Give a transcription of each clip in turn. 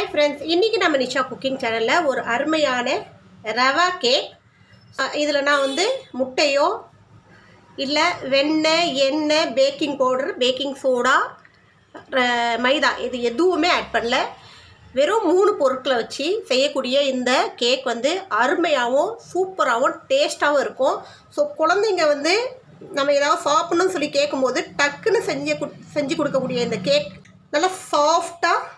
Hi friends, இன்றைக்கி நம்ம Nisha cooking சேனலில் ஒரு அருமையான ரவா கேக். இதில் நான் வந்து முட்டையோ இல்லை வெண்ணெய், எண்ணெய், பேக்கிங் பவுடர், பேக்கிங் சோடா, மைதா இது எதுவுமே ஆட் பண்ணல. வெறும் 3 பொருட்களை வச்சு செய்யக்கூடிய இந்த கேக் வந்து அருமையாகவும் சூப்பராகவும் டேஸ்ட்டாகவும் இருக்கும். ஸோ குழந்தைங்க வந்து நம்ம ஏதாவது சாப்பிட்ணுன்னு சொல்லி கேட்கும்போது டக்குன்னு செஞ்சு கொடுக்கக்கூடிய இந்த கேக் நல்லா சாஃப்டாக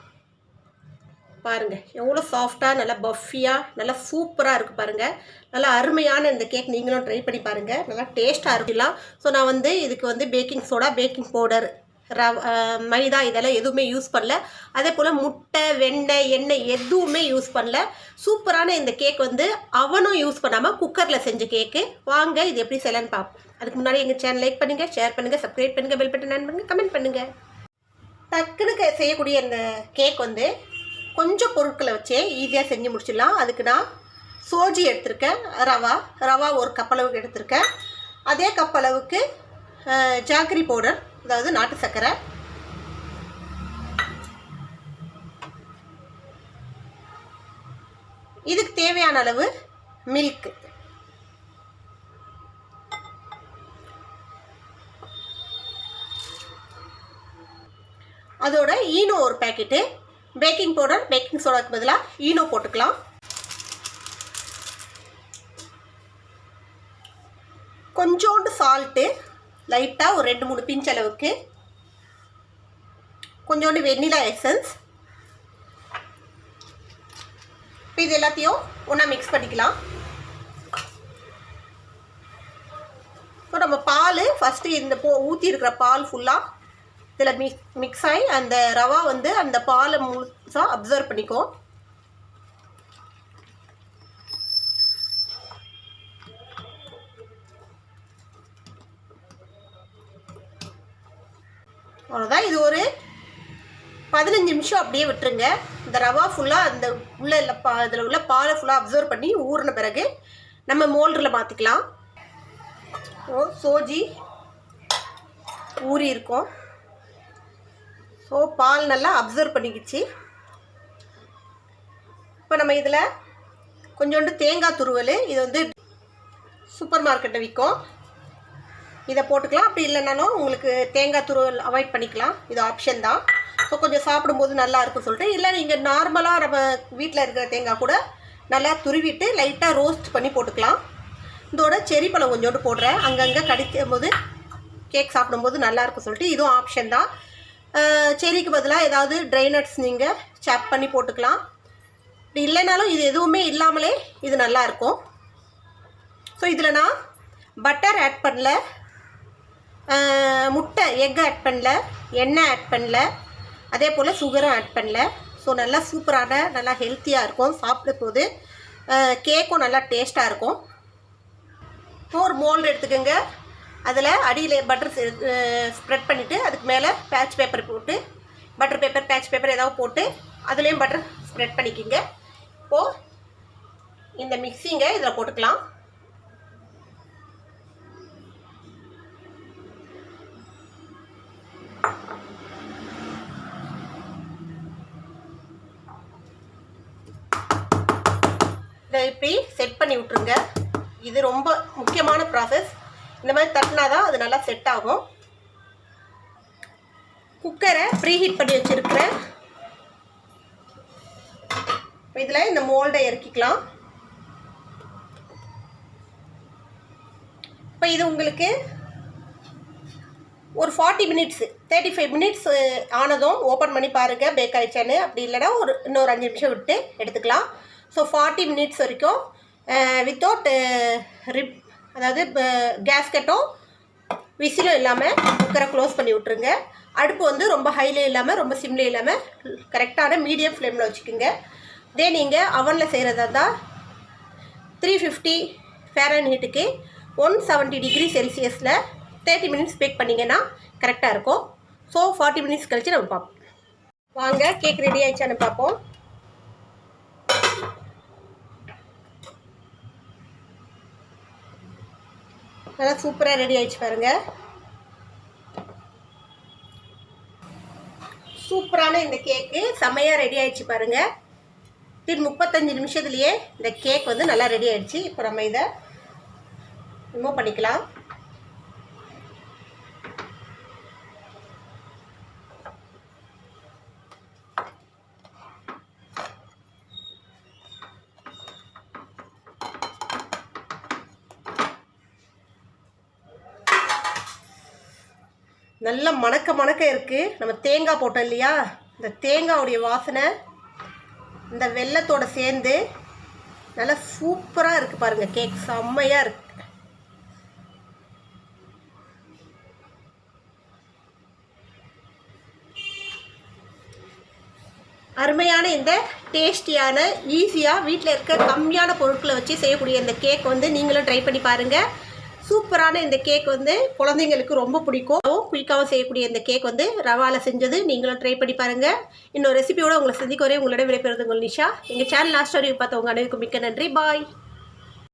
பாருங்கள், எவ்வளோ சாஃப்டாக நல்லா பஃபியாக நல்லா சூப்பராக இருக்குது பாருங்கள். நல்லா அருமையான இந்த கேக் நீங்களும் ட்ரை பண்ணி பாருங்கள், நல்லா டேஸ்ட்டாக இருக்கலாம். ஸோ நான் வந்து இதுக்கு வந்து பேக்கிங் சோடா, பேக்கிங் பவுடர், மைதா இதெல்லாம் எதுவுமே யூஸ் பண்ணல. அதே போல் முட்டை, வெண்ணெய், எண்ணெய் எதுவுமே யூஸ் பண்ணல. சூப்பரான இந்த கேக் வந்து அவனும் யூஸ் பண்ணாமல் குக்கரில் செஞ்ச கேக்கு. வாங்க இது எப்படி செய்யலான்னு பார்ப்போம். அதுக்கு முன்னாடி எங்கள் சேனல் லைக் பண்ணுங்கள், ஷேர் பண்ணுங்கள், சப்ஸ்கிரைப் பண்ணுங்கள், பெல் பட்டன் ஆன் பண்ணுங்கள், கமெண்ட் பண்ணுங்கள். டக்குன்னு செய்யக்கூடிய இந்த கேக் வந்து கொஞ்சம் பொருட்களை வச்சே ஈஸியாக செஞ்சு முடிச்சிடலாம். அதுக்கு நான் சோஜி எடுத்திருக்கேன், ரவா ஒரு கப் அளவுக்கு எடுத்திருக்கேன். அதே கப் அளவுக்கு ஜாகரி பவுடர், அதாவது நாட்டு சர்க்கரை, இதுக்கு தேவையான அளவு மில்க், அதோட ஈனோ ஒரு பேக்கெட்டு, பேக்கிங் பவுடர், பேக்கிங் சோடாக்கு பதிலாக ஈனோ போட்டுக்கலாம். கொஞ்சோண்டு சால்ட்டு லைட்டாக ஒரு 2-3 பிஞ்ச் அளவுக்கு, கொஞ்சோண்டு வெண்ணிலா எசன்ஸ். இப்போ இது எல்லாத்தையும் ஒன்றா மிக்ஸ் பண்ணிக்கலாம். ஸோ நம்ம பால் ஃபஸ்ட்டு இந்த ஊற்றி இருக்கிற பால் ஃபுல்லாக இதில் மிக்ஸ் ஆகி அந்த ரவா வந்து அந்த பாலை முழுசாக அப்சர்வ் பண்ணிக்கும். அவ்வளோதான். இது ஒரு 15 நிமிஷம் அப்படியே விட்டுருங்க. இந்த ரவா ஃபுல்லாக அந்த இதில் உள்ள பாலை ஃபுல்லாக அப்சர்வ் பண்ணி ஊறின பிறகு நம்ம மோல்டில் மாற்றிக்கலாம். சோஜி ஊறி இருக்கும். ஸோ பால் நல்லா அப்சர்வ் பண்ணிக்கிச்சு. இப்போ நம்ம இதில் கொஞ்சோண்டு தேங்காய் துருவல், இது வந்து சூப்பர் மார்க்கெட்டில் விற்கும், இதை போட்டுக்கலாம். அப்படி இல்லைனாலும் உங்களுக்கு தேங்காய் துருவல் அவாய்ட் பண்ணிக்கலாம், இது ஆப்ஷன் தான். ஸோ கொஞ்சம் சாப்பிடும்போது நல்லா இருக்குன்னு சொல்லிட்டு, இல்லை நீங்கள் நார்மலாக நம்ம வீட்டில் இருக்கிற தேங்காய் கூட நல்லா துருவிட்டு லைட்டாக ரோஸ்ட் பண்ணி போட்டுக்கலாம். இதோட செரி பழம் கொஞ்சோண்டு போடுறேன், அங்கங்கே கடிக்கும் போது கேக் சாப்பிடும்போது நல்லாயிருக்கும் சொல்லிட்டு, இதுவும் ஆப்ஷன் தான். செரிக்கு பதிலாக ஏதாவது ட்ரை நட்ஸ் நீங்கள் சாப் பண்ணி போட்டுக்கலாம். இப்படி இல்லைனாலும் இது எதுவுமே இல்லாமலே இது நல்லாயிருக்கும். ஸோ இதில் நான் பட்டர் ஆட் பண்ணல, முட்டை எக் ஆட் பண்ணல, எண்ணெய் ஆட் பண்ணல, அதே போல் சுகரும் ஆட் பண்ணல. ஸோ நல்லா சூப்பரான நல்லா ஹெல்த்தியாக இருக்கும், சாப்பிடும் போது கேக்கும் நல்லா டேஸ்ட்டாக இருக்கும். ஒரு மோல்டு எடுத்துக்கோங்க, அதில் அடியில் பட்டர் ஸ்ப்ரெட் பண்ணிவிட்டு அதுக்கு மேலே பேட்ச் பேப்பர் போட்டு, பட்டர் பேப்பர், பேட்ச் பேப்பர் ஏதாவது போட்டு அதுலேயும் பட்டர் ஸ்ப்ரெட் பண்ணிக்கிங்க. இப்போது இந்த மிக்ஸிங்க இதில் போட்டுக்கலாம். இதை இப்படி செட் பண்ணி விட்ருங்க. இது ரொம்ப முக்கியமான ப்ராசஸ். இந்த மாதிரி தட்டினா தான் அது நல்லா செட் ஆகும். குக்கரை ப்ரீஹீட் பண்ணி வச்சுருக்கிறேன். இதில் இந்த மோல்டை இறக்கிக்கலாம். இப்போ இது உங்களுக்கு ஒரு 40 மினிட்ஸு 35 மினிட்ஸ் ஆனதும் ஓப்பன் பண்ணி பாருங்கள் பேக் ஆகிடுச்சான்னு. அப்படி இல்லைனா இன்னொரு 5 நிமிஷம் விட்டு எடுத்துக்கலாம். ஸோ 40 மினிட்ஸ் வரைக்கும் வித்தவுட் அதாவது கேஸ்கட்டும் விசிலும் இல்லாமல் குக்கரை க்ளோஸ் பண்ணி விட்ருங்க. அடுப்பு வந்து ரொம்ப ஹைலே இல்லாமல் ரொம்ப சிம்லே இல்லாமல் கரெக்டான மீடியம் ஃப்ளேமில் வச்சுக்கோங்க. இதே நீங்கள் அவனில் செய்கிறதா இருந்தால் 350 ஃபாரன்ஹீட்டுக்கு 170 டிகிரி செல்சியஸில் 30 மினிட்ஸ் பேக் பண்ணிங்கன்னா கரெக்டாக இருக்கும். ஸோ 40 மினிட்ஸ் கழித்து நம்ம பார்ப்போம். வாங்க கேக் ரெடி ஆகிடுச்சான்னு பார்ப்போம். நல்லா சூப்பராக ரெடி ஆகிடுச்சு பாருங்கள். சூப்பரான இந்த கேக்கு செம்மையாக ரெடி ஆயிடுச்சு பாருங்கள். 35 நிமிஷத்துலேயே இந்த கேக் வந்து நல்லா ரெடி ஆயிடுச்சு. இப்போ நம்ம இதை ரிமூவ் பண்ணிக்கலாம். நல்ல மணக்க இருக்குது. நம்ம தேங்காய் போட்டோம் இல்லையா, இந்த தேங்காவுடைய வாசனை இந்த வெல்லத்தோடு சேர்ந்து நல்லா சூப்பராக இருக்குது பாருங்கள். கேக் செம்மையாக இருக்குது. அருமையான இந்த டேஸ்டியான ஈஸியாக வீட்டில் இருக்க கம்மியான பொருட்களை வச்சு செய்யக்கூடிய இந்த கேக் வந்து நீங்களும் ட்ரை பண்ணி பாருங்கள். சூப்பரான இந்த கேக் வந்து குழந்தைங்களுக்கு ரொம்ப பிடிக்கும். குயிக்காகவும் செய்யக்கூடிய இந்த கேக் வந்து ரவாவில் செஞ்சது. நீங்களும் ட்ரை பண்ணி பாருங்கள். இன்னொரு ரெசிபியோடு உங்களை சந்திக்க வரை உங்களோட விடைபெறுவது உங்கள் நிஷா. எங்கள் சேனல் லாஸ்ட் வரைக்கும் பார்த்தவங்க அனைவருக்கும் மிக்க நன்றி. பாய்.